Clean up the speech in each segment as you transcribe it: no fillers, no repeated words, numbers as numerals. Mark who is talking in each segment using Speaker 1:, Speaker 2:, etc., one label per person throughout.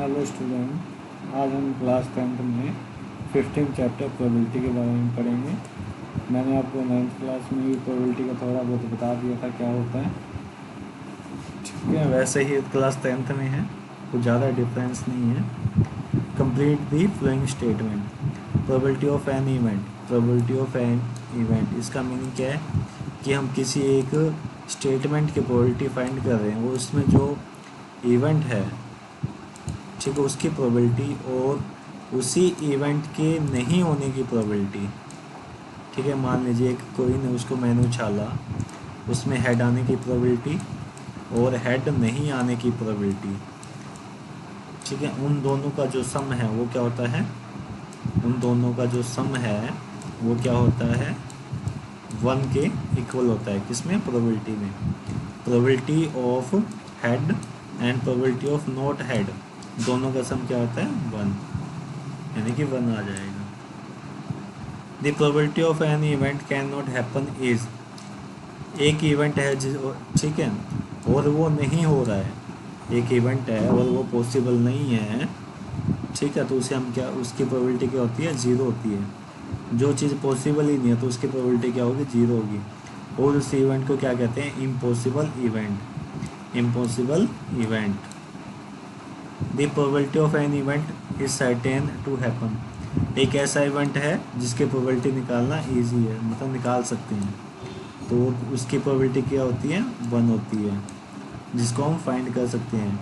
Speaker 1: Hello student, आज हम class 10th में 15 चैप्टर प्रोबेबिलिटी के बारे में पढ़ेंगे। मैंने आपको 9th क्लास में भी प्रोबेबिलिटी का थोड़ा बहुत बता दिया था क्या होता है। ठीक है, वैसे ही क्लास 10th में है, कुछ ज़्यादा डिफरेंस नहीं है। Complete the following statement. Probability of an event. Probability of an event, इसका मीनिंग क्या है कि हम किसी एक स्टेटमेंट की प्रोबेबिलिटी फाइंड कर रहे हैं, वो उसमें जो इवेंट है, ठीक है, उसकी प्रोबेबिलिटी और उसी इवेंट के नहीं होने की प्रोबेबिलिटी। ठीक है, मान लीजिए कोई ने उसको मैंने उछाला, उसमें हेड आने की प्रोबेबिलिटी और हेड नहीं आने की प्रोबेबिलिटी। ठीक है, उन दोनों का जो सम है वो क्या होता है, उन दोनों का जो सम है वो क्या होता है, 1 के इक्वल होता है। किसमें? प्रोबेबिलिटी में। Probability of head and probability of not head, दोनों का सम क्या होता है? 1, यानी कि 1 आ जाएगा। The probability of an event can not happen is, एक इवेंट है ठीक है, और वो नहीं हो रहा है, एक इवेंट है और वो पॉसिबल नहीं है, ठीक है, तो उसे हम क्या, उसकी प्रोबेबिलिटी क्या होती है? 0 होती है। जो चीज़ पॉसिबल ही नहीं है तो उसकी प्रोबेबिलिटी क्या होगी? 0 होगी। और उस इवेंट को क्या कहते हैं? Impossible event. Impossible event. The probability of an event is certain to happen, एक ऐसा इवेंट है जिसकी प्रोबेबिलिटी निकालना इजी है, मतलब निकाल सकते हैं, तो उसकी प्रोबेबिलिटी क्या होती है? 1 होती है, जिसको हम फाइंड कर सकते हैं।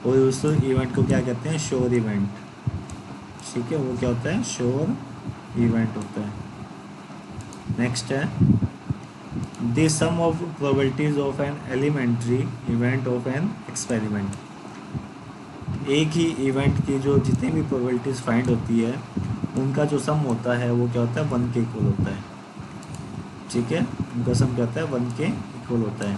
Speaker 1: और उस इवेंट को क्या कहते हैं? Sure event. ठीक है, वो क्या होता है? श्योर इवेंट होता है। नेक्स्ट है the sum of probabilities of an elementary event of an experiment, एक ही इवेंट की जो जितनी भी प्रोबेबिलिटीज़ फाइंड होती है उनका जो सम होता है वो क्या होता है? 1 के इक्वल होता है। ठीक है, उनका सम क्या होता है? 1 के इक्वल होता है।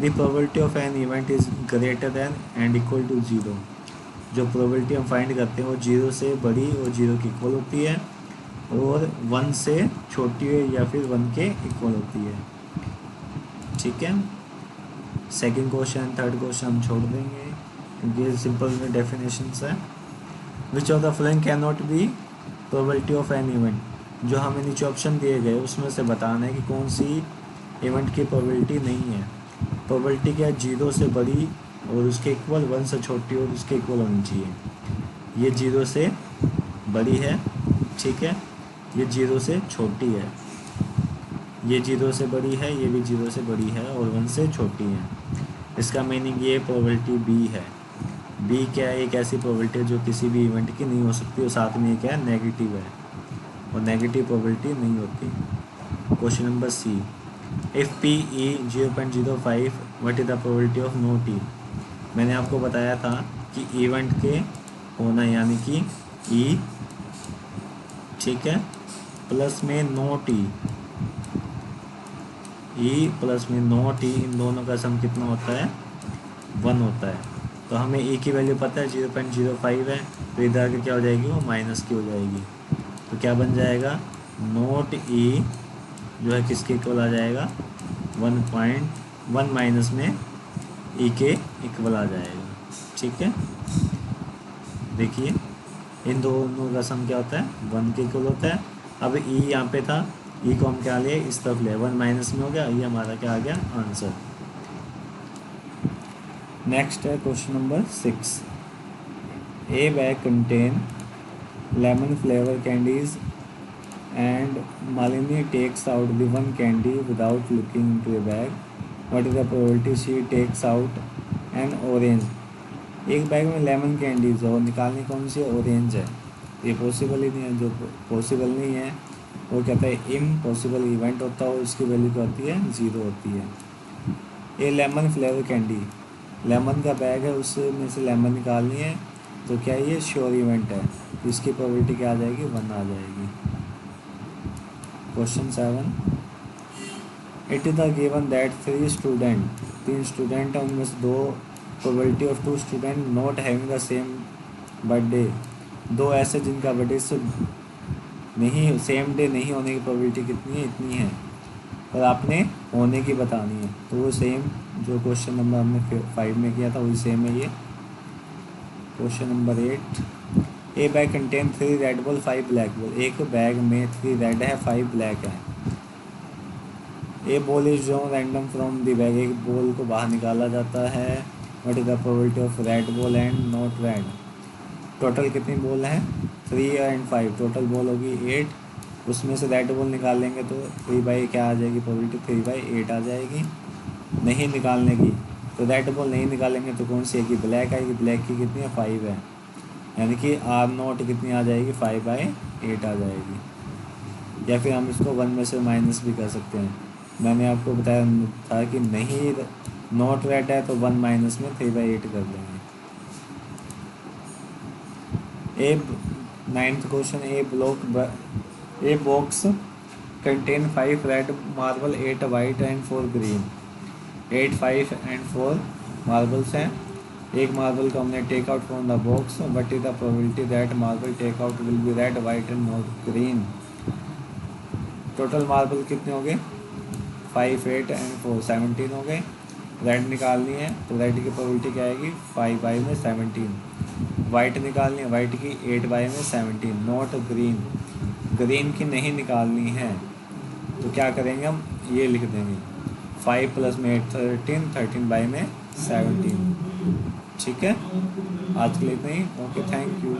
Speaker 1: The probability of an event is greater than and equal to 0, जो प्रोबेबिलिटी हम फाइंड करते हैं वो 0 से बड़ी और 0 की इक्वल होती है, और 1 से छोटी है या फिर 1 के इक्वल होती है। ठीक है, सेकंड क्वेश्चन थर्ड क्वेश्चन हम छोड़ देंगे क्योंकि सिंपल में डेफिनेशंस है। Which of the following can not be probability of an event, जो हमें नीचे ऑप्शन दिए गए उसमें से बताना है कि कौन सी इवेंट की प्रोबेबिलिटी नहीं है। प्रोबेबिलिटी क्या है? 0 से बड़ी और उसके इक्वल, 1 से छोटी और उसके इक्वल होनी चाहिए। ये 0 से बड़ी है, ठीक है, ये 0 से छोटी है, ये 0 से बड़ी है, ये भी 0 से बड़ी है और 1 से छोटी है। इसका मीनिंग ये प्रोबेबिलिटी बी है। बी क्या है? एक ऐसी प्रोबेबिलिटी है जो किसी भी इवेंट की नहीं हो सकती, और साथ में ये क्या है? नेगेटिव है, और नेगेटिव प्रोबेबिलिटी नहीं होती। Question number C, if P E 0.05 what is the probability of not E. मैंने आपको बताया था कि इवेंट के होना यानी कि ई, ठीक है, प्लस में नो टी, ई प्लस में नो टी, इन दोनों का सम कितना होता है? 1 होता है। तो हमें ई की वैल्यू पता है 0.05 है, तो इधर आगे क्या हो जाएगी? वो माइनस की हो जाएगी। तो क्या बन जाएगा? नोट ई जो है किसके इक्वल आ जाएगा? 1.1 माइनस में ई के इक्वल आ जाएगा। ठीक है, देखिए इन दोनों का सम क्या होता है? 1 के इक्वल होता है। अब ई यहाँ पे था, ई को हम क्या लिए? इस तरफ ले, 1 माइनस में हो गया, ये हमारा क्या आ गया? आंसर। नेक्स्ट है question number 6, A bag contain lemon flavor candies and Malini takes out the one candy without looking into a bag. What is the probability she takes out an orange? एक bag में lemon candies है और निकालनी कौन सी? Orange है। ये possible ही नहीं है, जो पॉसिबल नहीं है वो कहता है इम्पॉसिबल इवेंट होता है, और उसकी वैल्यू क्या होती है? 0 होती है। ये लेमन फ्लेवर कैंडी, लेमन का बैग है, उसमें से लेमन निकालनी है, तो क्या ये श्योर इवेंट है, इसकी प्रोबेबिलिटी क्या आ जाएगी? 1 आ जाएगी। Question 7, it is the given that 3 student, 3 student हैं, उनमें से 2 probability of 2 student not having the same birthday, 2 ऐसे जिनका बर्थडे से नहीं सेम डे नहीं होने की प्रोबेबिलिटी कितनी है? इतनी है, और आपने होने की बतानी है। तो वो सेम जो क्वेश्चन नंबर हमने 5 में किया था वही सेम है ये। Question number 8, a bag contain 3 red ball 5 black ball. एक बैग में 3 रेड है 5 ब्लैक है। A ball is drawn random from the bag. एक बॉल को बाहर निकाला जाता है। What is the probability of red ball and not red. Total कितनी बॉल हैं? 3 एंड 5। टोटल बॉल होगी 8। उसमें से रेड बॉल निकालेंगे तो 3 बाई क्या आ जाएगी प्रोबेबिलिटी? 3/8 आ जाएगी। नहीं निकालने की तो रेड बॉल नहीं निकालेंगे तो कौन सी आएगी? ब्लैक आएगी। ब्लैक की कितनी है? 5 है। यानी कि आर नॉट कितनी आ जाएगी? 5/8 आ जाएगी। या फिर हम इसको 1 में से माइनस भी कर सकते हैं। मैंने आपको बताया था कि नहीं नॉट रेड है तो 1 माइनस में 3/8 कर देंगे। A 9th question, a box contain 5 red marble 8 white and 4 green. 8 5 and 4 marbles हैं। एक मार्बल को हमने take out from the box. What is the probability that marble take out will be red white and not green. Total marble कितने हो गए? 5 8 and 4 17 हो गए। Red निकालनी है तो रेड की प्रोबेबिलिटी क्या आएगी? 5 में 17। वाइट निकालनी है, वाइट की 8 में 17। नॉट ग्रीन, ग्रीन की नहीं निकालनी है तो क्या करेंगे हम? ये लिख देंगे 5 प्लस में 8 13, 13 में 17। ठीक है, आज के लिए इतना ही। Okay, thank you.